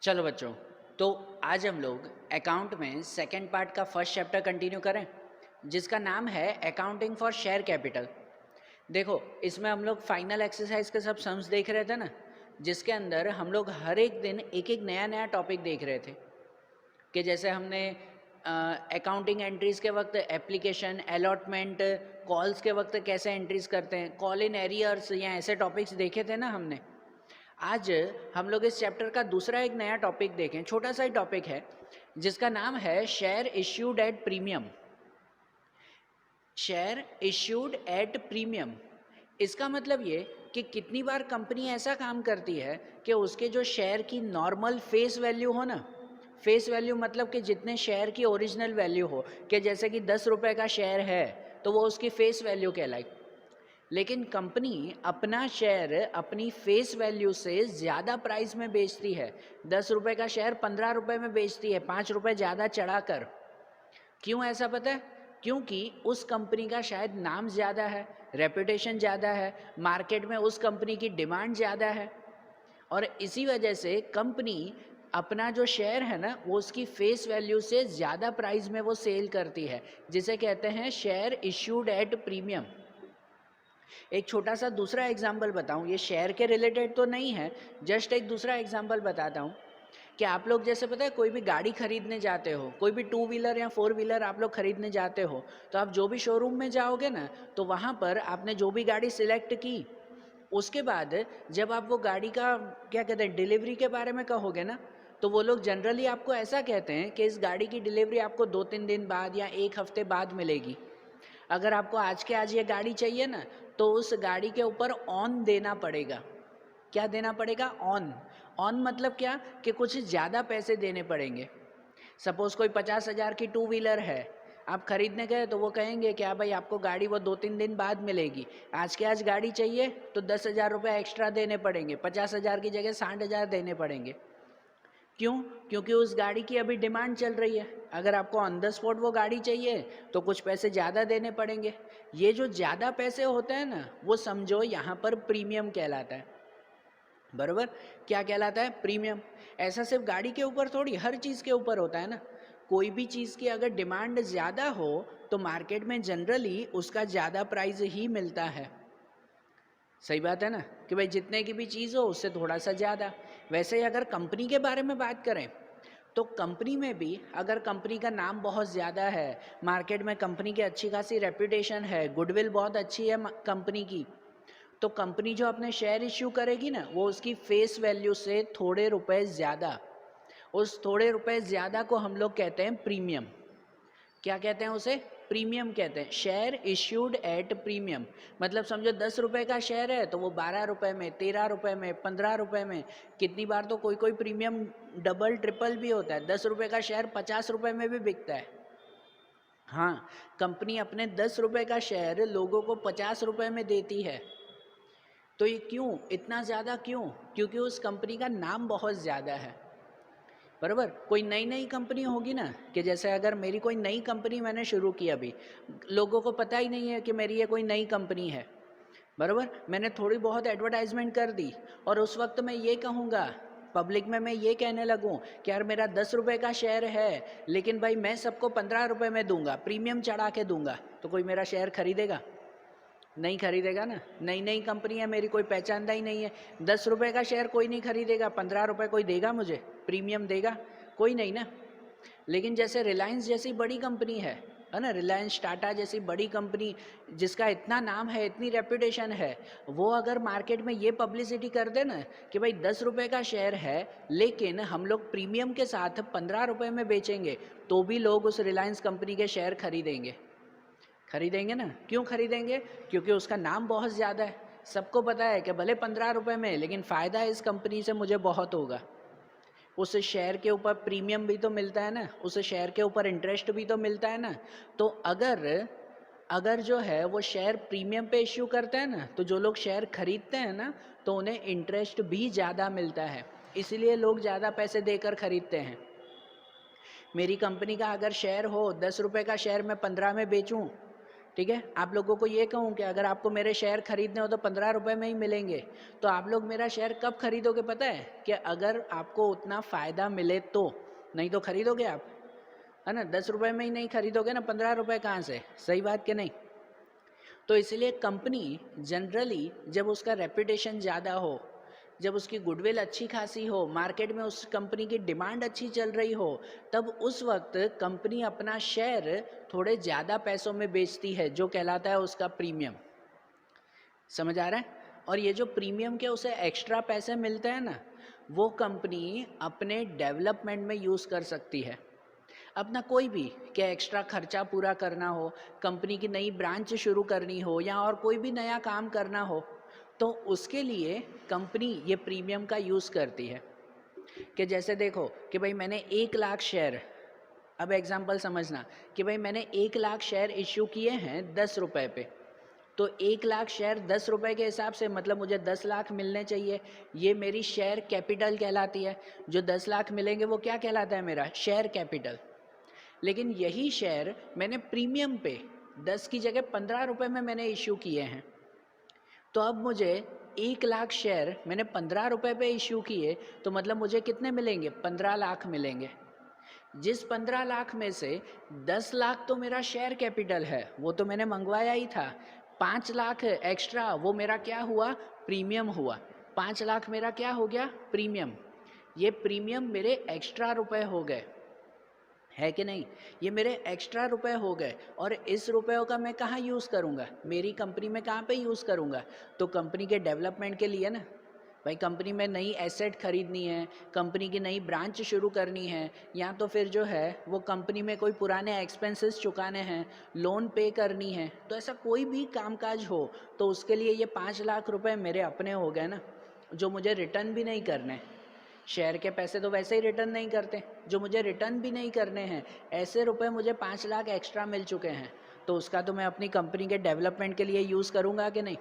चलो बच्चों, तो आज हम लोग अकाउंट में सेकंड पार्ट का फर्स्ट चैप्टर कंटिन्यू करें, जिसका नाम है अकाउंटिंग फॉर शेयर कैपिटल। देखो, इसमें हम लोग फाइनल एक्सरसाइज के सब सम्स देख रहे थे ना, जिसके अंदर हम लोग हर एक दिन एक एक नया नया टॉपिक देख रहे थे कि जैसे हमने अकाउंटिंग एंट्रीज के वक्त एप्लीकेशन, अलॉटमेंट, कॉल्स के वक्त कैसे एंट्रीज करते हैं, कॉल इन एरियर्स या ऐसे टॉपिक्स देखे थे ना हमने। आज हम लोग इस चैप्टर का दूसरा एक नया टॉपिक देखें, छोटा सा ही टॉपिक है जिसका नाम है share issued at premium. Share issued at premium, इसका मतलब ये कि कितनी बार कंपनी ऐसा काम करती है कि उसके जो शेयर की नॉर्मल फेस वैल्यू हो ना, फेस वैल्यू मतलब कि जितने शेयर की ओरिजिनल वैल्यू हो, कि जैसे कि 10 रुपये का शेयर है तो वो उसकी फेस वैल्यू कहलाई, लेकिन कंपनी अपना शेयर अपनी फेस वैल्यू से ज़्यादा प्राइस में बेचती है। 10 रुपये का शेयर 15 रुपये में बेचती है, 5 रुपये ज़्यादा चढ़ाकर। क्यों ऐसा पता है? क्योंकि उस कंपनी का शायद नाम ज़्यादा है, रेपुटेशन ज़्यादा है, मार्केट में उस कंपनी की डिमांड ज़्यादा है, और इसी वजह से कंपनी अपना जो शेयर है ना वो उसकी फेस वैल्यू से ज़्यादा प्राइस में वो सेल करती है, जिसे कहते हैं शेयर इश्यूड एट प्रीमियम। एक छोटा सा दूसरा एग्जाम्पल बताऊं, ये शेयर के रिलेटेड तो नहीं है, जस्ट एक दूसरा एग्जाम्पल बताता हूँ कि आप लोग जैसे पता है कोई भी गाड़ी खरीदने जाते हो, कोई भी 2 व्हीलर या 4 व्हीलर आप लोग खरीदने जाते हो, तो आप जो भी शोरूम में जाओगे ना, तो वहाँ पर आपने जो भी गाड़ी सिलेक्ट की, उसके बाद जब आप वो गाड़ी का क्या कहते हैं डिलीवरी के बारे में कहोगे ना, तो वो लोग जनरली आपको ऐसा कहते हैं कि इस गाड़ी की डिलीवरी आपको 2-3 दिन बाद या 1 हफ्ते बाद मिलेगी। अगर आपको आज के आज ये गाड़ी चाहिए ना, तो उस गाड़ी के ऊपर ऑन देना पड़ेगा। क्या देना पड़ेगा? ऑन। ऑन मतलब क्या कि कुछ ज़्यादा पैसे देने पड़ेंगे। सपोज़ कोई 50,000 की 2 व्हीलर है, आप खरीदने गए तो वो कहेंगे कि हाँ भाई आपको गाड़ी वो 2-3 दिन बाद मिलेगी। आज के आज गाड़ी चाहिए तो 10,000 रुपये एक्स्ट्रा देने पड़ेंगे, 50,000 की जगह 60,000 देने पड़ेंगे। क्यों? क्योंकि उस गाड़ी की अभी डिमांड चल रही है। अगर आपको ऑन द स्पॉट वो गाड़ी चाहिए तो कुछ पैसे ज़्यादा देने पड़ेंगे। ये जो ज़्यादा पैसे होते हैं ना, वो समझो यहाँ पर प्रीमियम कहलाता है। बराबर? क्या कहलाता है? प्रीमियम। ऐसा सिर्फ गाड़ी के ऊपर थोड़ी, हर चीज़ के ऊपर होता है ना। कोई भी चीज़ की अगर डिमांड ज़्यादा हो तो मार्केट में जनरली उसका ज़्यादा प्राइस ही मिलता है। सही बात है ना कि भाई जितने की भी चीज़ हो उससे थोड़ा सा ज़्यादा। वैसे ही अगर कंपनी के बारे में बात करें तो कंपनी में भी अगर कंपनी का नाम बहुत ज़्यादा है, मार्केट में कंपनी की अच्छी खासी रेपुटेशन है, गुडविल बहुत अच्छी है कंपनी की, तो कंपनी जो अपने शेयर इश्यू करेगी ना, वो उसकी फेस वैल्यू से थोड़े रुपए ज़्यादा, उस थोड़े रुपए ज़्यादा को हम लोग कहते हैं प्रीमियम। क्या कहते हैं उसे? प्रीमियम कहते हैं। शेयर इश्यूड एट प्रीमियम मतलब समझो 10 रुपये का शेयर है तो वो 12 रुपये में, 13 रुपये में, 15 रुपये में, कितनी बार तो कोई कोई प्रीमियम डबल ट्रिपल भी होता है। 10 रुपये का शेयर 50 रुपये में भी बिकता है। हाँ, कंपनी अपने 10 रुपये का शेयर लोगों को 50 रुपये में देती है। तो ये क्यों इतना ज़्यादा? क्यों? क्योंकि उस कंपनी का नाम बहुत ज़्यादा है। बराबर? कोई नई नई कंपनी होगी ना, कि जैसे अगर मेरी कोई नई कंपनी मैंने शुरू की, अभी लोगों को पता ही नहीं है कि मेरी ये कोई नई कंपनी है। बराबर? मैंने थोड़ी बहुत एडवर्टाइजमेंट कर दी और उस वक्त मैं ये कहूँगा पब्लिक में, मैं ये कहने लगूँ कि यार मेरा 10 रुपये का शेयर है, लेकिन भाई मैं सबको 15 रुपये में दूंगा, प्रीमियम चढ़ा के दूंगा, तो कोई मेरा शेयर खरीदेगा? नहीं खरीदेगा ना। नई नई कंपनी है मेरी, कोई पहचानता ही नहीं है। 10 रुपये का शेयर कोई नहीं खरीदेगा, 15 रुपये कोई देगा मुझे, प्रीमियम देगा? कोई नहीं ना। लेकिन जैसे रिलायंस जैसी बड़ी कंपनी है ना, रिलायंस टाटा जैसी बड़ी कंपनी जिसका इतना नाम है, इतनी रेपुटेशन है, वो अगर मार्केट में ये पब्लिसिटी कर दे ना कि भाई 10 रुपये का शेयर है लेकिन हम लोग प्रीमियम के साथ 15 रुपये में बेचेंगे, तो भी लोग उस रिलायंस कंपनी के शेयर खरीदेंगे। खरीदेंगे ना। क्यों खरीदेंगे? क्योंकि उसका नाम बहुत ज़्यादा है। सबको पता है कि भले 15 रुपये में, लेकिन फ़ायदा इस कंपनी से मुझे बहुत होगा। उस शेयर के ऊपर प्रीमियम भी तो मिलता है ना, उस शेयर के ऊपर इंटरेस्ट भी तो मिलता है ना। तो अगर अगर जो है वो शेयर प्रीमियम पे इश्यू करते हैं ना, तो जो लोग शेयर खरीदते हैं ना, तो उन्हें इंटरेस्ट भी ज़्यादा मिलता है, इसीलिए लोग ज़्यादा पैसे देकर खरीदते हैं। मेरी कंपनी का अगर शेयर हो 10 रुपये का शेयर मैं 15 में बेचूं, ठीक है, आप लोगों को ये कहूँ कि अगर आपको मेरे शेयर खरीदने हो तो 15 रुपये में ही मिलेंगे, तो आप लोग मेरा शेयर कब खरीदोगे पता है? कि अगर आपको उतना फ़ायदा मिले तो, नहीं तो खरीदोगे आप, है ना? 10 रुपये में ही नहीं खरीदोगे ना, 15 रुपये कहाँ से? सही बात कि नहीं? तो इसलिए कंपनी जनरली जब उसका रेपुटेशन ज़्यादा हो, जब उसकी गुडविल अच्छी खासी हो, मार्केट में उस कंपनी की डिमांड अच्छी चल रही हो, तब उस वक्त कंपनी अपना शेयर थोड़े ज़्यादा पैसों में बेचती है, जो कहलाता है उसका प्रीमियम। समझ आ रहा है? और ये जो प्रीमियम के उसे एक्स्ट्रा पैसे मिलते हैं ना, वो कंपनी अपने डेवलपमेंट में यूज़ कर सकती है। अपना कोई भी क्या एक्स्ट्रा खर्चा पूरा करना हो, कंपनी की नई ब्रांच शुरू करनी हो या और कोई भी नया काम करना हो, तो उसके लिए कंपनी ये प्रीमियम का यूज़ करती है। कि जैसे देखो कि भाई मैंने 1 लाख शेयर, अब एग्जांपल समझना कि भाई मैंने 1 लाख शेयर इश्यू किए हैं 10 रुपये पे, तो 1 लाख शेयर 10 रुपये के हिसाब से मतलब मुझे 10 लाख मिलने चाहिए। ये मेरी शेयर कैपिटल कहलाती है। जो 10 लाख मिलेंगे वो क्या कहलाता है? मेरा शेयर कैपिटल। लेकिन यही शेयर मैंने प्रीमियम पे 10 की जगह 15 रुपये में मैंने इश्यू किए हैं, तो अब मुझे 1 लाख शेयर मैंने 15 रुपये पे इश्यू किए, तो मतलब मुझे कितने मिलेंगे? 15 लाख मिलेंगे। जिस 15 लाख में से 10 लाख तो मेरा शेयर कैपिटल है, वो तो मैंने मंगवाया ही था। 5 लाख एक्स्ट्रा वो मेरा क्या हुआ? प्रीमियम हुआ। 5 लाख मेरा क्या हो गया? प्रीमियम। ये प्रीमियम मेरे एक्स्ट्रा रुपए हो गए, है कि नहीं? ये मेरे एक्स्ट्रा रुपए हो गए, और इस रुपयों का मैं कहाँ यूज़ करूँगा? मेरी कंपनी में कहाँ पे यूज़ करूँगा? तो कंपनी के डेवलपमेंट के लिए ना। भाई कंपनी में नई एसेट खरीदनी है, कंपनी की नई ब्रांच शुरू करनी है, या तो फिर जो है वो कंपनी में कोई पुराने एक्सपेंसेस चुकाने हैं, लोन पे करनी है, तो ऐसा कोई भी कामकाज हो, तो उसके लिए ये 5 लाख रुपए मेरे अपने हो गए ना, जो मुझे रिटर्न भी नहीं करने। शेयर के पैसे तो वैसे ही रिटर्न नहीं करते, जो मुझे रिटर्न भी नहीं करने हैं, ऐसे रुपए मुझे 5 लाख एक्स्ट्रा मिल चुके हैं, तो उसका तो मैं अपनी कंपनी के डेवलपमेंट के लिए यूज़ करूँगा कि नहीं?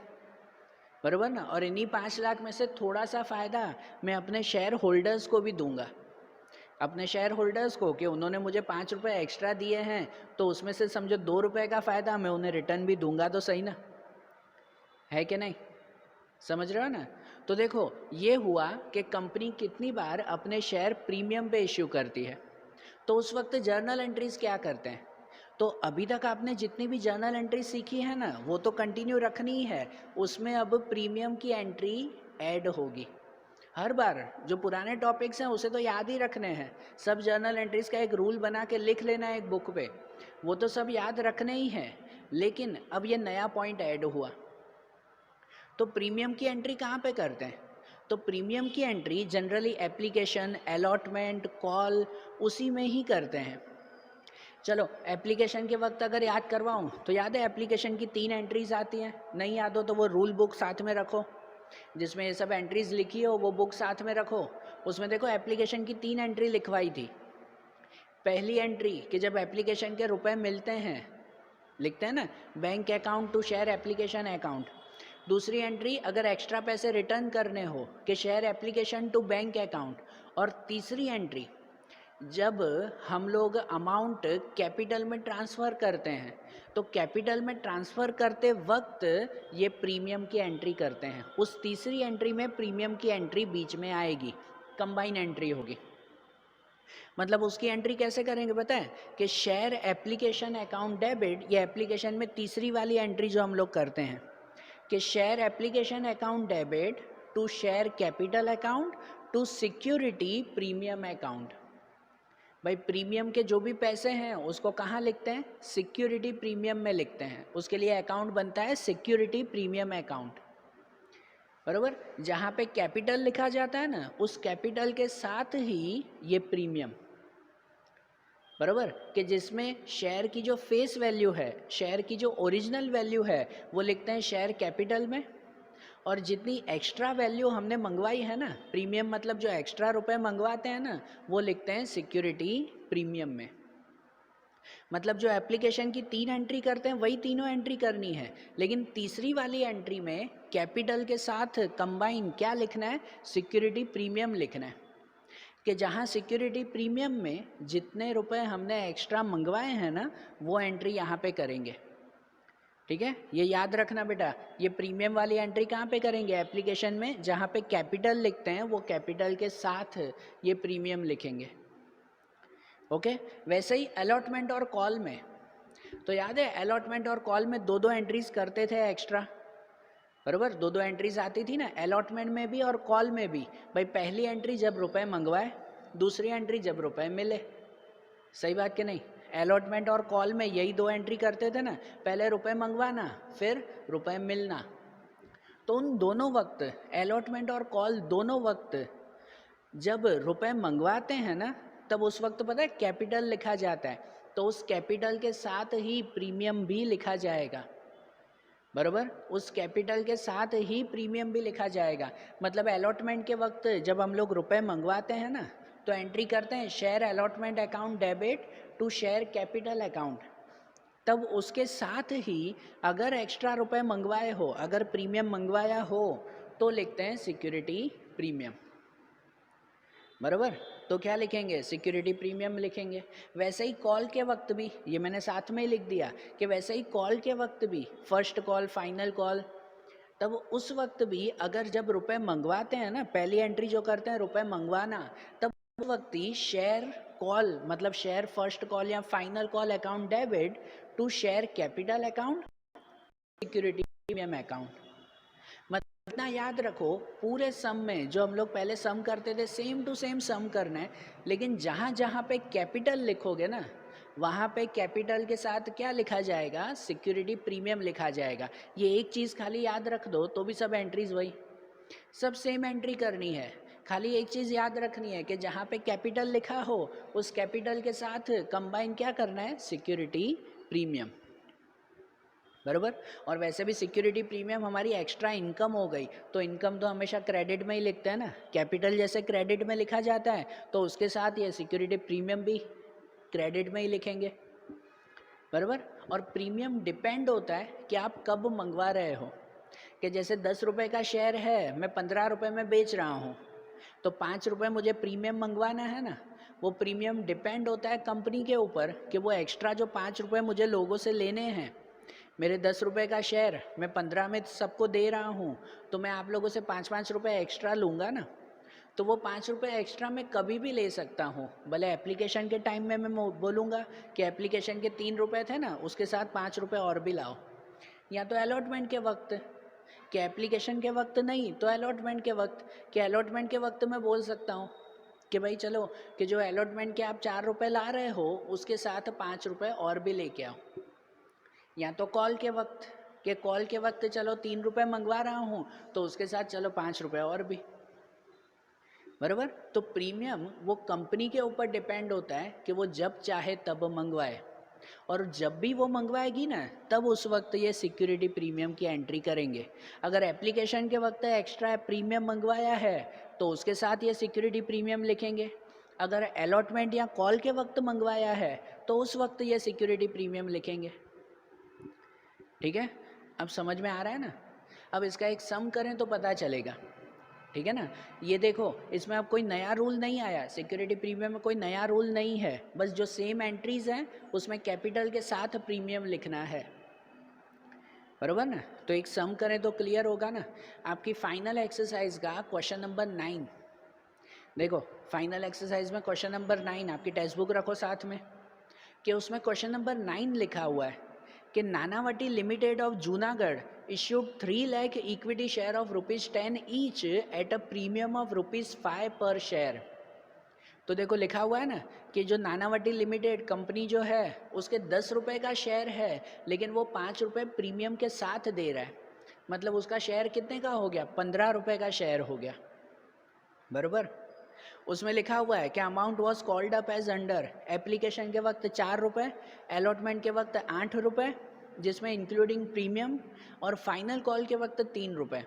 बराबर ना? और इन्हीं 5 लाख में से थोड़ा सा फ़ायदा मैं अपने शेयर होल्डर्स को भी दूंगा, अपने शेयर होल्डर्स को, कि उन्होंने मुझे 5 रुपये एक्स्ट्रा दिए हैं, तो उसमें से समझो 2 रुपये का फ़ायदा मैं उन्हें रिटर्न भी दूंगा, तो सही ना? है कि नहीं? समझ रहे हो ना? तो देखो ये हुआ कि कंपनी कितनी बार अपने शेयर प्रीमियम पे इश्यू करती है। तो उस वक्त जर्नल एंट्रीज क्या करते हैं? तो अभी तक आपने जितनी भी जर्नल एंट्री सीखी है ना, वो तो कंटिन्यू रखनी ही है। उसमें अब प्रीमियम की एंट्री ऐड होगी। हर बार जो पुराने टॉपिक्स हैं उसे तो याद ही रखने हैं, सब जर्नल एंट्रीज का एक रूल बना के लिख लेना है एक बुक पे, वो तो सब याद रखने ही हैं। लेकिन अब ये नया पॉइंट ऐड हुआ, तो प्रीमियम की एंट्री कहाँ पे करते हैं? तो प्रीमियम की entry generally application, allotment, call, उसी में ही करते हैं। चलो एप्लीकेशन के वक्त अगर याद करवाऊँ तो याद है एप्लीकेशन की 3 एंट्रीज आती हैं। नहीं याद हो तो वो रूल बुक साथ में रखो, जिसमें ये सब एंट्रीज लिखी हो वो बुक साथ में रखो। उसमें देखो एप्लीकेशन की 3 एंट्री लिखवाई थी। पहली एंट्री कि जब एप्लीकेशन के रुपए मिलते हैं, लिखते हैं ना, bank account to share application account. दूसरी एंट्री अगर एक्स्ट्रा पैसे रिटर्न करने हो कि share application to bank account. और तीसरी एंट्री जब हम लोग अमाउंट कैपिटल में ट्रांसफ़र करते हैं, तो कैपिटल में ट्रांसफ़र करते वक्त ये प्रीमियम की एंट्री करते हैं। उस तीसरी एंट्री में प्रीमियम की एंट्री बीच में आएगी, कंबाइन एंट्री होगी। मतलब उसकी एंट्री कैसे करेंगे पता है? कि शेयर एप्लीकेशन अकाउंट डेबिट, ये एप्लीकेशन में तीसरी वाली एंट्री जो हम लोग करते हैं कि share application account debit to share capital account to security premium account. भाई प्रीमियम के जो भी पैसे हैं उसको कहाँ लिखते हैं? सिक्योरिटी प्रीमियम में लिखते हैं। उसके लिए अकाउंट बनता है सिक्योरिटी प्रीमियम अकाउंट, बराबर। जहाँ पे कैपिटल लिखा जाता है ना, उस कैपिटल के साथ ही ये प्रीमियम, बराबर, कि जिसमें शेयर की जो फेस वैल्यू है, शेयर की जो ओरिजिनल वैल्यू है, वो लिखते हैं शेयर कैपिटल में, और जितनी एक्स्ट्रा वैल्यू हमने मंगवाई है ना, प्रीमियम मतलब जो एक्स्ट्रा रुपए मंगवाते हैं ना, वो लिखते हैं सिक्योरिटी प्रीमियम में। मतलब जो एप्लीकेशन की 3 एंट्री करते हैं वही तीनों एंट्री करनी है, लेकिन तीसरी वाली एंट्री में कैपिटल के साथ कंबाइन क्या लिखना है? सिक्योरिटी प्रीमियम लिखना है। कि जहाँ सिक्योरिटी प्रीमियम में जितने रुपए हमने एक्स्ट्रा मंगवाए हैं ना, वो एंट्री यहाँ पे करेंगे। ठीक है, ये याद रखना बेटा। ये प्रीमियम वाली एंट्री कहाँ पे करेंगे? एप्लीकेशन में, जहाँ पे कैपिटल लिखते हैं वो कैपिटल के साथ ये प्रीमियम लिखेंगे। ओके, वैसे ही अलॉटमेंट और कॉल में, तो याद है अलॉटमेंट और कॉल में दो दो एंट्रीज करते थे एक्स्ट्रा, बराबर, दो दो एंट्रीज आती थी ना अलॉटमेंट में भी और कॉल में भी। भाई पहली एंट्री जब रुपए मंगवाए, दूसरी एंट्री जब रुपए मिले, सही बात कि नहीं? अलॉटमेंट और कॉल में यही दो एंट्री करते थे ना, पहले रुपए मंगवाना फिर रुपए मिलना। तो उन दोनों वक्त, अलॉटमेंट और कॉल दोनों वक्त जब रुपए मंगवाते हैं ना, तब उस वक्त पता है कैपिटल लिखा जाता है, तो उस कैपिटल के साथ ही प्रीमियम भी लिखा जाएगा, बराबर, उस कैपिटल के साथ ही प्रीमियम भी लिखा जाएगा। मतलब अलॉटमेंट के वक्त जब हम लोग रुपए मंगवाते हैं ना, तो एंट्री करते हैं share allotment account debit to share capital account, तब उसके साथ ही अगर एक्स्ट्रा रुपए मंगवाए हो, अगर प्रीमियम मंगवाया हो, तो लिखते हैं सिक्योरिटी प्रीमियम, बराबर। तो क्या लिखेंगे? सिक्योरिटी प्रीमियम लिखेंगे। वैसे ही कॉल के वक्त भी, ये मैंने साथ में ही लिख दिया कि वैसे ही कॉल के वक्त भी, फर्स्ट कॉल फाइनल कॉल, तब उस वक्त भी अगर जब रुपए मंगवाते हैं ना, पहली एंट्री जो करते हैं रुपए मंगवाना, तब उस वक्त ही शेयर कॉल, मतलब शेयर फर्स्ट कॉल या final call account debit to share capital account security premium account. इतना याद रखो, पूरे सम में जो हम लोग पहले सम करते थे सेम टू सेम सम करना है, लेकिन जहाँ जहाँ पे कैपिटल लिखोगे ना, वहाँ पे कैपिटल के साथ क्या लिखा जाएगा? सिक्योरिटी प्रीमियम लिखा जाएगा। ये एक चीज़ खाली याद रख दो, तो भी सब एंट्रीज वही, सब सेम एंट्री करनी है। खाली एक चीज़ याद रखनी है कि जहाँ पे कैपिटल लिखा हो, उस कैपिटल के साथ कंबाइन क्या करना है? सिक्योरिटी प्रीमियम, बराबर। और वैसे भी सिक्योरिटी प्रीमियम हमारी एक्स्ट्रा इनकम हो गई, तो इनकम तो हमेशा क्रेडिट में ही लिखते हैं ना, कैपिटल जैसे क्रेडिट में लिखा जाता है, तो उसके साथ ये सिक्योरिटी प्रीमियम भी क्रेडिट में ही लिखेंगे, बराबर। और प्रीमियम डिपेंड होता है कि आप कब मंगवा रहे हो, कि जैसे 10 रुपये का शेयर है, मैं 15 रुपये में बेच रहा हूँ, तो 5 रुपये मुझे प्रीमियम मंगवाना है ना। वो प्रीमियम डिपेंड होता है कंपनी के ऊपर कि वो एक्स्ट्रा जो 5 रुपये मुझे लोगों से लेने हैं, मेरे 10 रुपये का शेयर मैं 15 में सबको दे रहा हूँ, तो मैं आप लोगों से 5-5 रुपये एक्स्ट्रा लूँगा ना। तो वो 5 रुपये एक्स्ट्रा मैं कभी भी ले सकता हूँ, भले एप्लीकेशन के टाइम में मैं बोलूँगा कि एप्लीकेशन के 3 रुपये थे ना, उसके साथ 5 रुपये और भी लाओ, या तो अलॉटमेंट के वक्त, कि एप्लीकेशन के वक्त नहीं तो अलॉटमेंट के वक्त, कि अलॉटमेंट के वक्त मैं बोल सकता हूँ कि भाई चलो कि जो अलॉटमेंट के आप 4 रुपये ला रहे हो, उसके साथ 5 रुपये और भी लेके आओ। या तो कॉल के वक्त, के कॉल के वक्त चलो 3 रुपये मंगवा रहा हूँ, तो उसके साथ चलो 5 रुपये और भी, बराबर। तो प्रीमियम वो कंपनी के ऊपर डिपेंड होता है कि वो जब चाहे तब मंगवाए, और जब भी वो मंगवाएगी ना, तब उस वक्त ये सिक्योरिटी प्रीमियम की एंट्री करेंगे। अगर एप्लीकेशन के वक्त एक्स्ट्रा प्रीमियम मंगवाया है, तो उसके साथ ये सिक्योरिटी प्रीमियम लिखेंगे। अगर अलॉटमेंट या कॉल के वक्त मंगवाया है, तो उस वक्त ये सिक्योरिटी प्रीमियम लिखेंगे। ठीक है, अब समझ में आ रहा है ना? अब इसका एक सम करें तो पता चलेगा, ठीक है ना। ये देखो, इसमें अब कोई नया रूल नहीं आया, सिक्योरिटी प्रीमियम में कोई नया रूल नहीं है, बस जो सेम एंट्रीज हैं उसमें कैपिटल के साथ प्रीमियम लिखना है, बराबर ना। तो एक सम करें तो क्लियर होगा ना। आपकी फाइनल एक्सरसाइज का क्वेश्चन नंबर 9 देखो, फाइनल एक्सरसाइज में क्वेश्चन नंबर 9 आपकी टेक्स्ट बुक रखो साथ में, कि उसमें क्वेश्चन नंबर 9 लिखा हुआ है कि Nanavati limited of Junagadh issued 3 lakh equity share of ₹10 each at a premium of ₹5 per share। तो देखो लिखा हुआ है ना कि जो नानावटी लिमिटेड कंपनी जो है, उसके 10 रुपये का शेयर है, लेकिन वो 5 रुपये प्रीमियम के साथ दे रहा है, मतलब उसका शेयर कितने का हो गया? 15 रुपये का शेयर हो गया, बराबर। उसमें लिखा हुआ है कि amount was called up as under, application के वक्त 4 रुपये, अलॉटमेंट के वक्त 8 रुपये जिसमें इंक्लूडिंग प्रीमियम, और फाइनल कॉल के वक्त 3 रुपये।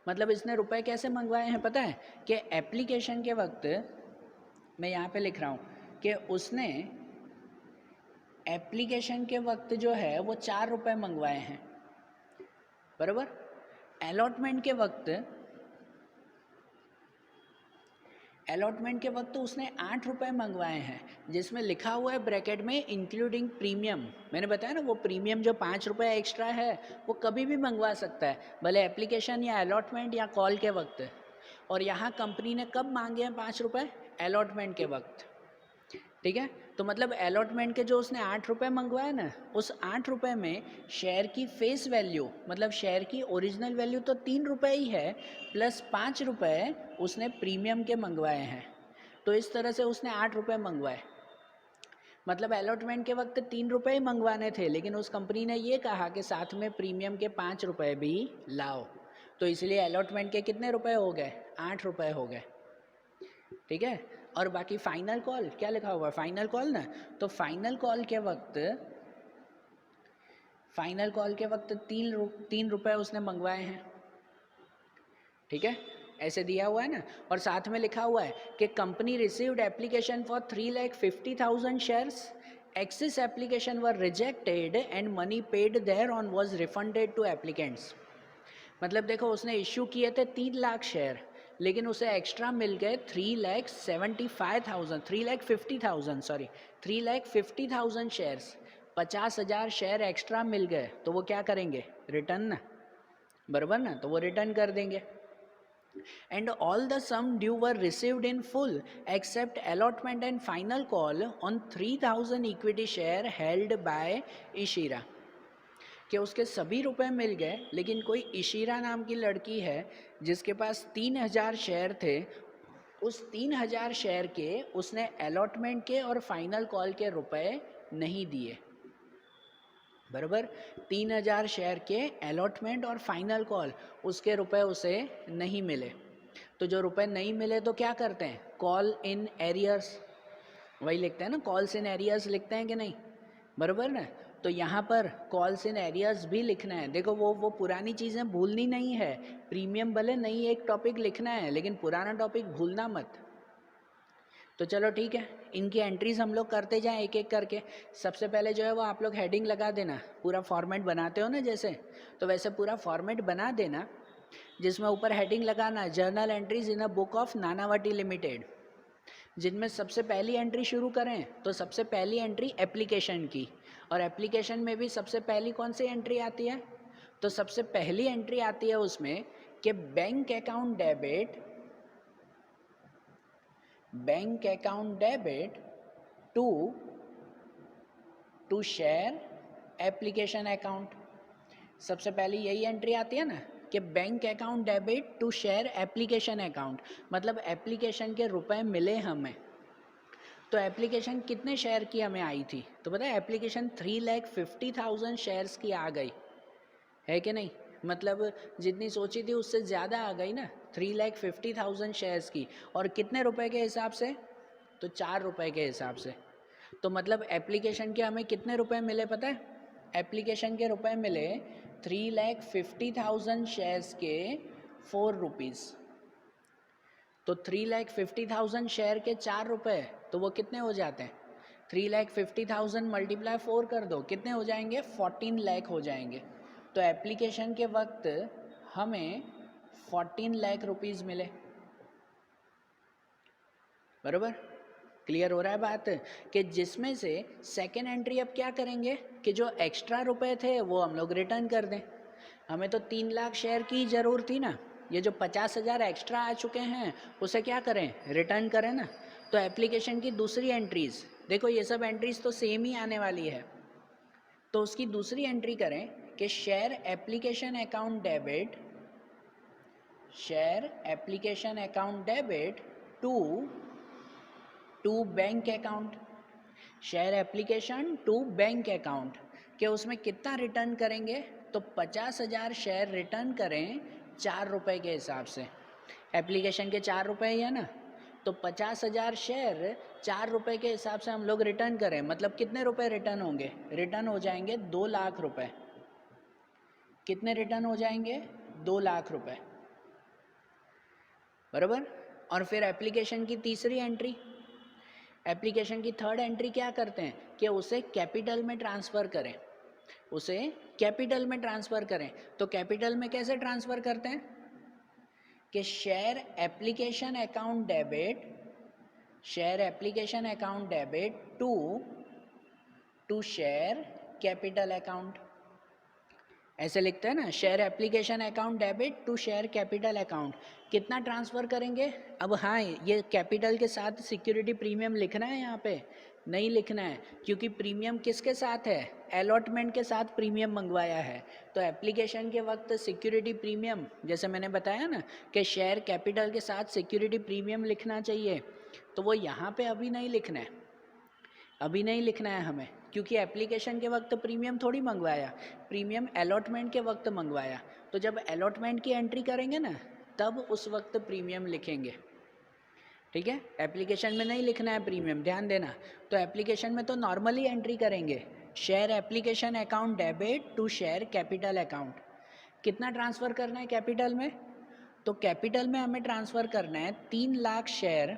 मतलब इसने रुपए कैसे मंगवाए हैं पता है? कि एप्लीकेशन के वक्त, मैं यहाँ पे लिख रहा हूँ कि उसने एप्लीकेशन के वक्त जो है वो 4 रुपये मंगवाए हैं, बराबर। अलॉटमेंट के वक्त, अलॉटमेंट के वक्त तो उसने 8 रुपये मंगवाए हैं, जिसमें लिखा हुआ है ब्रैकेट में इंक्लूडिंग प्रीमियम। मैंने बताया ना वो प्रीमियम जो 5 रुपये एक्स्ट्रा है वो कभी भी मंगवा सकता है, भले एप्लीकेशन या अलॉटमेंट या कॉल के वक्त। और यहाँ कंपनी ने कब मांगे हैं 5 रुपये? अलॉटमेंट के वक्त। ठीक है, तो मतलब अलॉटमेंट के जो उसने 8 रुपये मंगवाया ना, उस 8 रुपये में शेयर की फेस वैल्यू मतलब शेयर की ओरिजिनल वैल्यू तो 3 रुपये ही है, प्लस 5 रुपये उसने प्रीमियम के मंगवाए हैं। तो इस तरह से उसने 8 रुपये मंगवाए। मतलब अलॉटमेंट के वक्त 3 रुपये ही मंगवाने थे, लेकिन उस कंपनी ने ये कहा कि साथ में प्रीमियम के 5 रुपये भी लाओ। तो इसलिए अलॉटमेंट के कितने रुपए हो गए? 8 रुपये हो गए। ठीक है, और बाकी फाइनल कॉल क्या लिखा हुआ है? फाइनल कॉल ना, तो फाइनल कॉल के वक्त 3 रुपये उसने मंगवाए हैं। ठीक है, ऐसे दिया हुआ है ना। और साथ में लिखा हुआ है कि company received application for 3,50,000 shares, excess application were rejected and money paid thereon was refunded to applicants. मतलब देखो उसने इश्यू किए थे 3 लाख शेयर, लेकिन उसे एक्स्ट्रा मिल गए 3,50,000 शेयर्स, 50,000 शेयर एक्स्ट्रा मिल गए। तो वो क्या करेंगे? रिटर्न ना, बराबर ना, तो वो रिटर्न कर देंगे। And all the sum due were received in full except allotment and final call on 3,000 equity share held by इशिरा। कि उसके सभी रुपए मिल गए, लेकिन कोई इशिरा नाम की लड़की है जिसके पास 3,000 शेयर थे, उस 3,000 शेयर के उसने अलॉटमेंट के और फाइनल कॉल के रुपए नहीं दिए। बराबर, 3,000 शेयर के अलॉटमेंट और फाइनल कॉल उसके रुपए उसे नहीं मिले। तो जो रुपए नहीं मिले तो क्या करते हैं? कॉल इन एरियर्स, वही लिखते हैं ना, कॉल्स इन एरियर्स लिखते हैं कि नहीं? बराबर ना, तो यहाँ पर कॉल्स इन एरियर्स भी लिखना है। देखो वो पुरानी चीज़ें भूलनी नहीं है। प्रीमियम भले नई एक टॉपिक लिखना है, लेकिन पुराना टॉपिक भूलना मत। तो चलो ठीक है, इनकी एंट्रीज हम लोग करते जाएं एक एक करके। सबसे पहले जो है वो आप लोग हेडिंग लगा देना, पूरा फॉर्मेट बनाते हो ना जैसे, तो वैसे पूरा फॉर्मेट बना देना, जिसमें ऊपर हेडिंग लगाना journal entries in a book of Nanavati limited. जिनमें सबसे पहली एंट्री शुरू करें तो सबसे पहली एंट्री एप्लीकेशन की, और एप्लीकेशन में भी सबसे पहली कौन सी एंट्री आती है? तो सबसे पहली एंट्री आती है उसमें कि bank account debit to share application account. सबसे पहली यही एंट्री आती है ना कि bank account debit to share application account, मतलब एप्लीकेशन के रुपए मिले हमें। तो एप्लीकेशन कितने शेयर की हमें आई थी? तो पता है एप्लीकेशन 3,50,000 शेयर्स की आ गई है कि नहीं? मतलब जितनी सोची थी उससे ज़्यादा आ गई ना, 3,50,000 शेयर्स की। और कितने रुपए के हिसाब से? तो 4 रुपए के हिसाब से। तो मतलब एप्लीकेशन के हमें कितने रुपए मिले पता है? एप्लीकेशन के रुपए मिले 3,50,000 शेयर्स के 4 रुपीज़। तो 3,50,000 शेयर के 4 रुपए, तो वो कितने हो जाते हैं? 3,50,000 मल्टीप्लाई 4 कर दो, कितने हो जाएंगे? 14 लाख हो जाएंगे। तो एप्लीकेशन के वक्त हमें 14 लाख रुपीज़ मिले। बराबर, क्लियर हो रहा है बात? कि जिसमें से सेकेंड एंट्री अब क्या करेंगे कि जो एक्स्ट्रा रुपए थे वो हम लोग रिटर्न कर दें। हमें तो 3 लाख शेयर की ज़रूरत थी ना, ये जो 50,000 एक्स्ट्रा आ चुके हैं उसे क्या करें? रिटर्न करें ना। तो एप्लीकेशन की दूसरी एंट्रीज़ देखो, ये सब एंट्रीज़ तो सेम ही आने वाली है। तो उसकी दूसरी एंट्री करें कि share application account debit to bank account, share application to bank account, कि उसमें कितना रिटर्न करेंगे? तो 50,000 शेयर रिटर्न करें 4 रुपये के हिसाब से। एप्लीकेशन के 4 रुपये ही है ना, तो 50,000 शेयर 4 रुपये के हिसाब से हम लोग रिटर्न करें, मतलब कितने रुपए रिटर्न होंगे? रिटर्न हो जाएंगे 2 लाख रुपए। कितने रिटर्न हो जाएंगे? 2 लाख रुपए। बराबर। और फिर एप्लीकेशन की तीसरी एंट्री, एप्लीकेशन की थर्ड एंट्री क्या करते हैं कि उसे कैपिटल में ट्रांसफ़र करें, उसे कैपिटल में ट्रांसफ़र करें। तो कैपिटल में कैसे ट्रांसफ़र करते हैं कि share application account debit share application account debit to share capital account, ऐसे लिखते हैं ना, share application account debit to share capital account. कितना ट्रांसफ़र करेंगे? अब हाँ, ये कैपिटल के साथ सिक्योरिटी प्रीमियम लिखना है यहाँ पे? नहीं लिखना है, क्योंकि प्रीमियम किसके साथ है? अलॉटमेंट के साथ प्रीमियम मंगवाया है। तो एप्लीकेशन के वक्त सिक्योरिटी प्रीमियम, जैसे मैंने बताया ना कि शेयर कैपिटल के साथ सिक्योरिटी प्रीमियम लिखना चाहिए, तो वो यहाँ पे अभी नहीं लिखना है, अभी नहीं लिखना है हमें, क्योंकि एप्लीकेशन के वक्त प्रीमियम थोड़ी मंगवाया, प्रीमियम अलॉटमेंट के वक्त मंगवाया। तो जब अलॉटमेंट की एंट्री करेंगे ना, तब उस वक्त प्रीमियम लिखेंगे, ठीक है? एप्लीकेशन में नहीं लिखना है प्रीमियम, ध्यान देना। तो एप्लीकेशन में तो नॉर्मली एंट्री करेंगे, share application account debit to share capital account. कितना ट्रांसफ़र करना है कैपिटल में? तो कैपिटल में हमें ट्रांसफ़र करना है 3 लाख शेयर,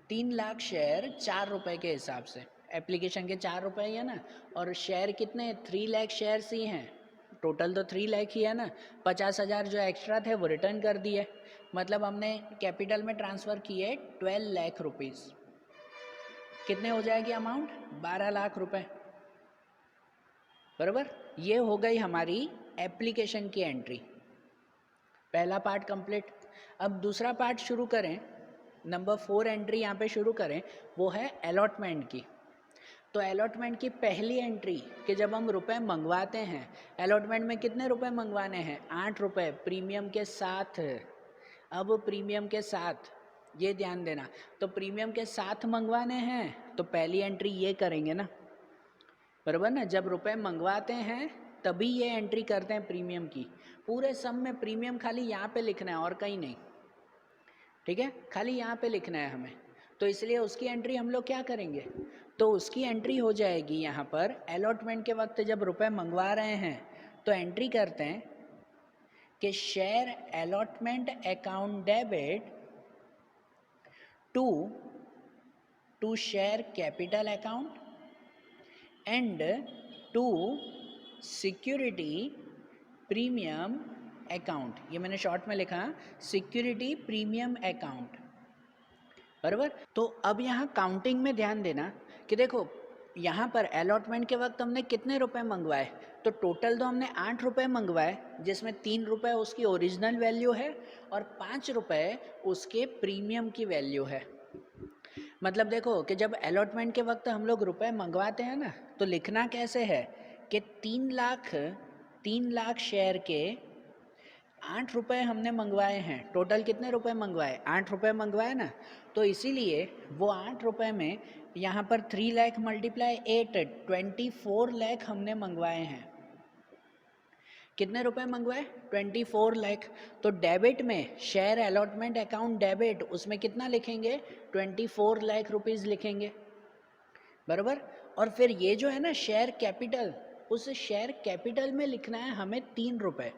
3 लाख शेयर 4 रुपये के हिसाब से। एप्लीकेशन के 4 रुपये ही है ना, और शेयर कितने? 3 लाख शेयर्स ही हैं, टोटल तो 3 लाख ही है ना। 50,000 जो एक्स्ट्रा थे वो रिटर्न कर दिए, मतलब हमने कैपिटल में ट्रांसफ़र किए 12 लाख रुपीज़। कितने हो जाएगी अमाउंट? 12 लाख रुपए, बराबर। ये हो गई हमारी एप्लीकेशन की एंट्री, पहला पार्ट कंप्लीट। अब दूसरा पार्ट शुरू करें, नंबर 4 एंट्री यहाँ पे शुरू करें, वो है अलॉटमेंट की। तो अलॉटमेंट की पहली एंट्री कि जब हम रुपए मंगवाते हैं, अलॉटमेंट में कितने रुपए मंगवाने हैं? 8 रुपये प्रीमियम के साथ। अब प्रीमियम के साथ, ये ध्यान देना, तो प्रीमियम के साथ मंगवाने हैं तो पहली एंट्री ये करेंगे ना, बराबर ना। जब रुपए मंगवाते हैं तभी ये एंट्री करते हैं प्रीमियम की। पूरे सम में प्रीमियम खाली यहाँ पे लिखना है और कहीं नहीं, ठीक है? खाली यहाँ पे लिखना है हमें, तो इसलिए उसकी एंट्री हम लोग क्या करेंगे? तो उसकी एंट्री हो जाएगी यहाँ पर अलॉटमेंट के वक्त जब रुपए मंगवा रहे हैं तो एंट्री करते हैं कि share allotment account debit to share capital account and to security premium account. ये मैंने शॉर्ट में लिखा, सिक्योरिटी प्रीमियम अकाउंट, बराबर। तो अब यहाँ काउंटिंग में ध्यान देना कि देखो यहाँ पर अलॉटमेंट के वक्त हमने कितने रुपए मंगवाए? तो टोटल तो हमने 8 रुपये मंगवाए, जिसमें 3 रुपये उसकी ओरिजिनल वैल्यू है और 5 रुपये उसके प्रीमियम की वैल्यू है। मतलब देखो कि जब अलॉटमेंट के वक्त हम लोग रुपए मंगवाते हैं ना, तो लिखना कैसे है कि 3 लाख शेयर के 8 रुपये हमने मंगवाए हैं। टोटल कितने रुपए मंगवाए? 8 रुपये मंगवाए ना, तो इसीलिए वो 8 रुपये में यहाँ पर 3 लाख मल्टीप्लाई 8, 24 लाख हमने मंगवाए हैं। कितने रुपए मंगवाए? 24 लाख। तो डेबिट में शेयर अलॉटमेंट अकाउंट डेबिट, उसमें कितना लिखेंगे? 24 लाख रुपीज़ लिखेंगे, बराबर। और फिर ये जो है ना शेयर कैपिटल, उस शेयर कैपिटल में लिखना है हमें 3 रुपये।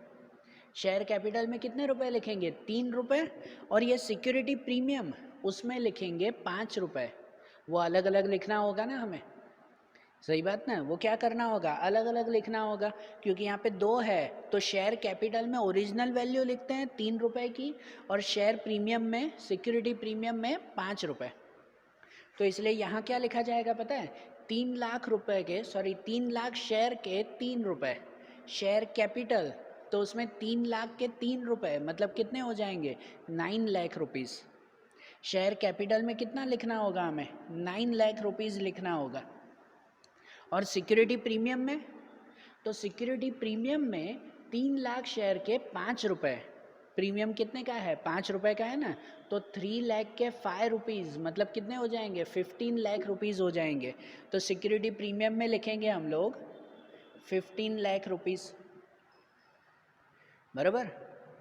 शेयर कैपिटल में कितने रुपए लिखेंगे? 3 रुपये। और ये सिक्योरिटी प्रीमियम, उसमें लिखेंगे 5 रुपये। वो अलग अलग लिखना होगा ना हमें, सही बात ना। वो क्या करना होगा? अलग अलग लिखना होगा, क्योंकि यहाँ पे 2 है। तो शेयर कैपिटल में ओरिजिनल वैल्यू लिखते हैं 3 रुपये की, और शेयर प्रीमियम में, सिक्योरिटी प्रीमियम में 5 रुपये। तो इसलिए यहाँ क्या लिखा जाएगा पता है? 3 लाख रुपए के, 3 लाख शेयर के 3 रुपये। शेयर कैपिटल तो उसमें 3 लाख के 3 रुपये, मतलब कितने हो जाएंगे? 9 लाख रुपीज़। शेयर कैपिटल में कितना लिखना होगा हमें? 9 लाख रुपीज़ लिखना होगा। और सिक्योरिटी प्रीमियम में, तो सिक्योरिटी प्रीमियम में 3 लाख शेयर के 5 रुपये। प्रीमियम कितने का है? 5 रुपये का है ना, तो 3 लाख के 5 रुपीज़, मतलब कितने हो जाएंगे? 15 लाख रुपीज़ हो जाएंगे। तो सिक्योरिटी प्रीमियम में लिखेंगे हम लोग 15 लाख रुपीज़, बराबर।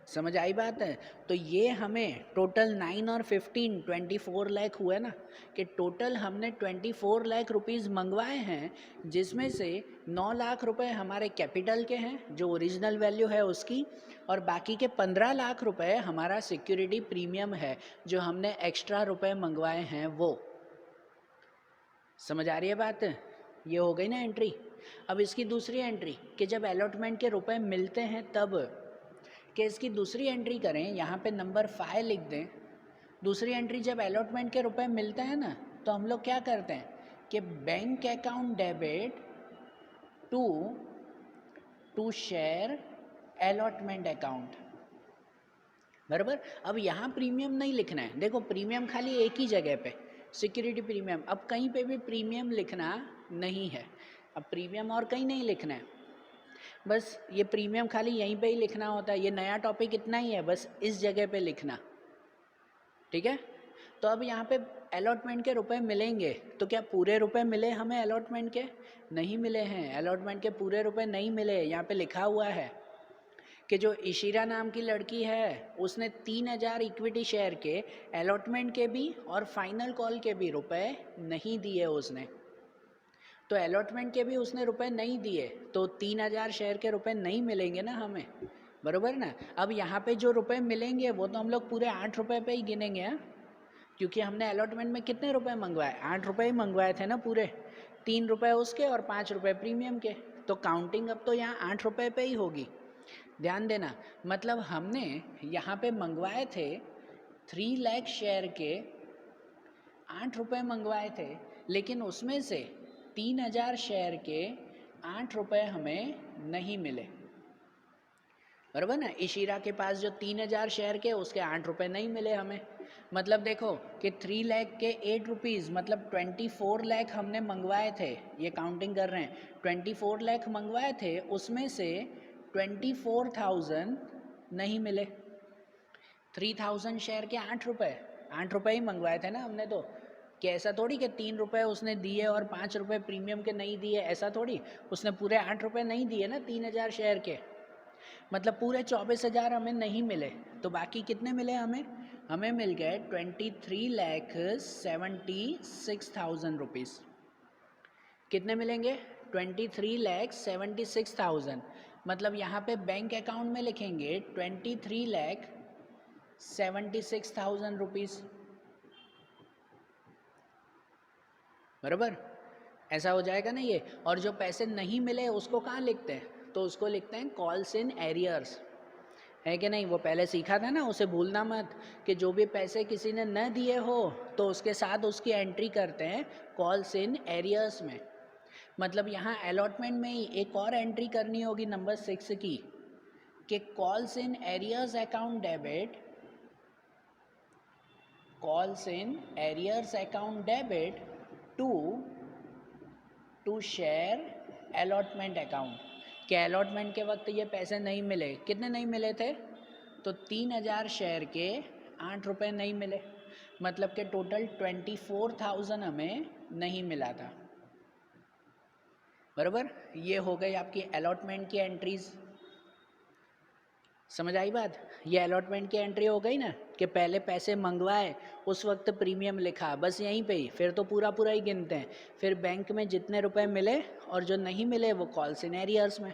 समझ आई बात है? तो ये हमें टोटल 9 और 15, 24 लाख हुआ ना, कि टोटल हमने 24 लाख रुपीज़ मंगवाए हैं, जिसमें से 9 लाख रुपए हमारे कैपिटल के हैं जो ओरिजिनल वैल्यू है उसकी, और बाकी के 15 लाख रुपए हमारा सिक्योरिटी प्रीमियम है जो हमने एक्स्ट्रा रुपए मंगवाए हैं वो। समझ आ रही है बात? ये हो गई ना एंट्री। अब इसकी दूसरी एंट्री कि जब अलॉटमेंट के रुपए मिलते हैं तब, कि इसकी दूसरी एंट्री करें, यहाँ पे नंबर 5 लिख दें। दूसरी एंट्री जब अलॉटमेंट के रुपए मिलते हैं ना, तो हम लोग क्या करते हैं कि bank account debit to share allotment account, बराबर। अब यहाँ प्रीमियम नहीं लिखना है, देखो प्रीमियम खाली एक ही जगह पे, सिक्योरिटी प्रीमियम। अब कहीं पे भी प्रीमियम लिखना नहीं है, अब प्रीमियम और कहीं नहीं लिखना है, बस ये प्रीमियम खाली यहीं पे ही लिखना होता है। ये नया टॉपिक इतना ही है, बस इस जगह पे लिखना, ठीक है। तो अब यहाँ पे अलॉटमेंट के रुपए मिलेंगे, तो क्या पूरे रुपए मिले हमें अलॉटमेंट के? नहीं मिले हैं, अलॉटमेंट के पूरे रुपए नहीं मिले। यहाँ पे लिखा हुआ है कि जो इशिरा नाम की लड़की है उसने 3000 इक्विटी शेयर के अलॉटमेंट के भी और फाइनल कॉल के भी रुपए नहीं दिए उसने। तो अलॉटमेंट के भी उसने रुपए नहीं दिए, तो 3000 शेयर के रुपए नहीं मिलेंगे ना हमें, बराबर ना। अब यहाँ पे जो रुपए मिलेंगे वो तो हम लोग पूरे 8 रुपए पे ही गिनेंगे, हाँ, क्योंकि हमने अलॉटमेंट में कितने रुपए मंगवाए? 8 रुपए ही मंगवाए थे ना पूरे, 3 रुपए उसके और 5 रुपए प्रीमियम के, तो काउंटिंग अब तो यहाँ 8 रुपए पे ही होगी। ध्यान देना, मतलब हमने यहाँ पे मंगवाए थे 3 लाख शेयर के 8 रुपए मंगवाए थे, लेकिन उसमें से 3000 शेयर के 8 रुपए हमें नहीं मिले, बराबर ना। इशिरा के पास जो 3000 शेयर के उसके 8 रुपए नहीं मिले हमें। मतलब देखो कि 3 लाख के 8 रुपीज़, मतलब 24 लाख हमने मंगवाए थे, ये काउंटिंग कर रहे हैं, 24 लाख मंगवाए थे, उसमें से 24,000 नहीं मिले। 3000 शेयर के 8 रुपए, 8 रुपए ही मंगवाए थे ना हमने, तो कि ऐसा थोड़ी कि 3 रुपए उसने दिए और 5 रुपए प्रीमियम के नहीं दिए, ऐसा थोड़ी, उसने पूरे 8 रुपए नहीं दिए ना 3000 शेयर के, मतलब पूरे 24,000 हमें नहीं मिले। तो बाकी कितने मिले हमें? हमें मिल गए 23,76,000 रुपीज़। कितने मिलेंगे? 23,76,000, मतलब यहाँ पे बैंक अकाउंट में लिखेंगे 23,76,000 रुपीज़, बराबर। ऐसा हो जाएगा ना ये। और जो पैसे नहीं मिले उसको कहाँ लिखते हैं? तो उसको लिखते हैं कॉल्स इन एरियर्स, है कि नहीं? वो पहले सीखा था ना, उसे भूलना मत, कि जो भी पैसे किसी ने न दिए हो तो उसके साथ उसकी एंट्री करते हैं कॉल्स इन एरियर्स में। मतलब यहाँ अलॉटमेंट में ही एक और एंट्री करनी होगी नंबर 6 की, कि calls in arrears account debit, calls in arrears account debit to share allotment account. कि अलॉटमेंट के वक्त ये पैसे नहीं मिले, कितने नहीं मिले थे? तो 3000 शेयर के 8 रुपये नहीं मिले, मतलब कि टोटल 24,000 हमें नहीं मिला था, बराबर। ये हो गई आपकी अलॉटमेंट की एंट्रीज। समझ आई बात? ये अलॉटमेंट की एंट्री हो गई ना, कि पहले पैसे मंगवाए, उस वक्त प्रीमियम लिखा, बस यहीं पे ही, फिर तो पूरा पूरा ही गिनते हैं। फिर बैंक में जितने रुपए मिले और जो नहीं मिले वो कॉल्स इन एरियर्स में,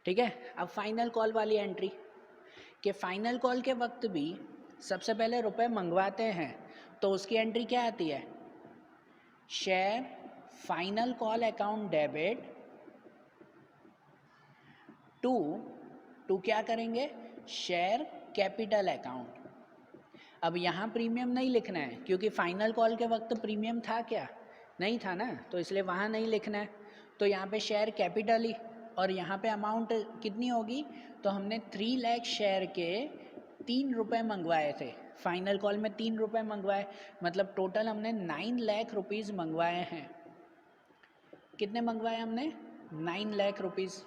ठीक है। अब फाइनल कॉल वाली एंट्री, कि फाइनल कॉल के वक्त भी सबसे पहले रुपए मंगवाते हैं, तो उसकी एंट्री क्या आती है? Share final call account debit to क्या करेंगे? Share capital account. अब यहाँ प्रीमियम नहीं लिखना है, क्योंकि फाइनल कॉल के वक्त प्रीमियम था क्या? नहीं था ना, तो इसलिए वहाँ नहीं लिखना है। तो यहाँ पे शेयर कैपिटल ही, और यहाँ पे अमाउंट कितनी होगी? तो हमने 3 लाख शेयर के 3 रुपये मंगवाए थे, फाइनल कॉल में 3 रुपये मंगवाए, मतलब टोटल हमने 9 लाख रुपीज़ मंगवाए हैं। कितने मंगवाए हमने? 9 लाख रुपीज़।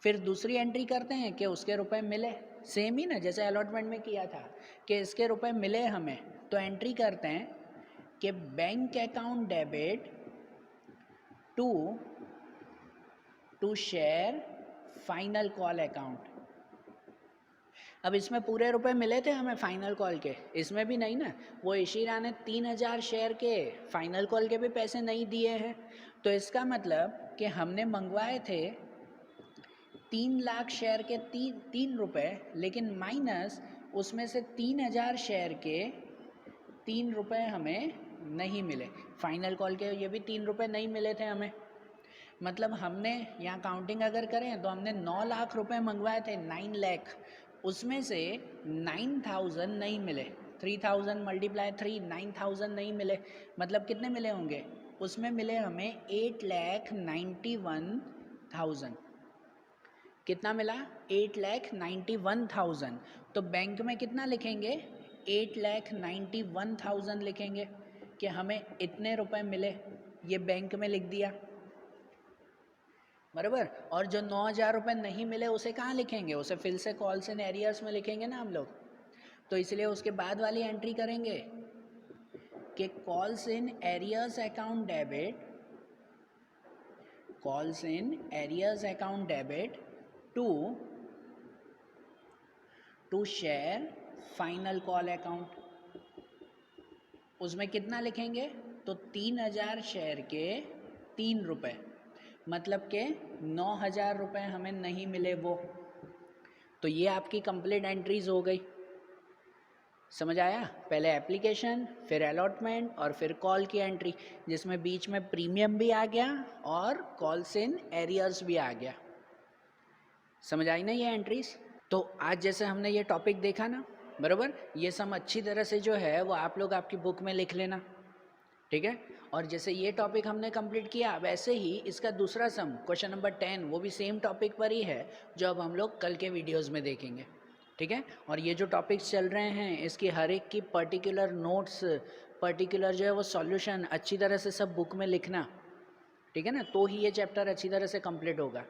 फिर दूसरी एंट्री करते हैं कि उसके रुपए मिले, सेम ही ना जैसे अलॉटमेंट में किया था, कि इसके रुपए मिले हमें, तो एंट्री करते हैं कि bank account debit to share final call account. अब इसमें पूरे रुपए मिले थे हमें फाइनल कॉल के, इसमें भी नहीं ना। वो इशिरा ने 3000 शेयर के फाइनल कॉल के भी पैसे नहीं दिए हैं, तो इसका मतलब कि हमने मंगवाए थे 3 लाख शेयर के 3 रुपये, लेकिन माइनस उसमें से 3000 शेयर के 3 रुपये हमें नहीं मिले। फाइनल कॉल के ये भी 3 रुपये नहीं मिले थे हमें, मतलब हमने यहाँ काउंटिंग अगर करें तो हमने 9 लाख रुपए मंगवाए थे, 9 लाख, उसमें से 9,000 नहीं मिले, 3000 मल्टीप्लाई 3, 9000 नहीं मिले, मतलब कितने मिले होंगे? उसमें मिले हमें 8,91,000। कितना मिला? 8,91,000। तो बैंक में कितना लिखेंगे? 8,91,000 लिखेंगे कि हमें इतने रुपए मिले, ये बैंक में लिख दिया, बराबर। और जो 9,000 रुपये नहीं मिले उसे कहाँ लिखेंगे? उसे फिर से कॉल्स इन एरियर्स में लिखेंगे ना हम लोग। तो इसलिए उसके बाद वाली एंट्री करेंगे कि calls in arrears account debit, calls in arrears account debit to share final call account. उसमें कितना लिखेंगे? तो 3,000 शेयर के 3 रुपये, मतलब के 9,000 रुपये हमें नहीं मिले वो। तो ये आपकी कंप्लीट एंट्रीज हो गई। समझ आया? पहले एप्लीकेशन, फिर अलॉटमेंट और फिर कॉल की एंट्री, जिसमें बीच में प्रीमियम भी आ गया और कॉल्स इन एरियर्स भी आ गया। समझ आई ना ये एंट्रीज? तो आज जैसे हमने ये टॉपिक देखा ना, बराबर, ये सम अच्छी तरह से जो है वो आप लोग आपकी बुक में लिख लेना, ठीक है। और जैसे ये टॉपिक हमने कंप्लीट किया, वैसे ही इसका दूसरा सम क्वेश्चन नंबर 10 वो भी सेम टॉपिक पर ही है, जो अब हम लोग कल के वीडियोस में देखेंगे, ठीक है। और ये जो टॉपिक्स चल रहे हैं इसकी हर एक की पर्टिकुलर नोट्स, पर्टिकुलर जो है वो सॉल्यूशन अच्छी तरह से सब बुक में लिखना, ठीक है ना, तो ही ये चैप्टर अच्छी तरह से कंप्लीट होगा,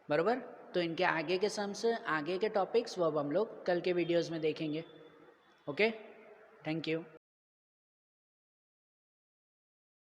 बराबर। तो इनके आगे के सम्स, आगे के टॉपिक्स वो अब हम लोग कल के वीडियोज़ में देखेंगे। Okay, thank you.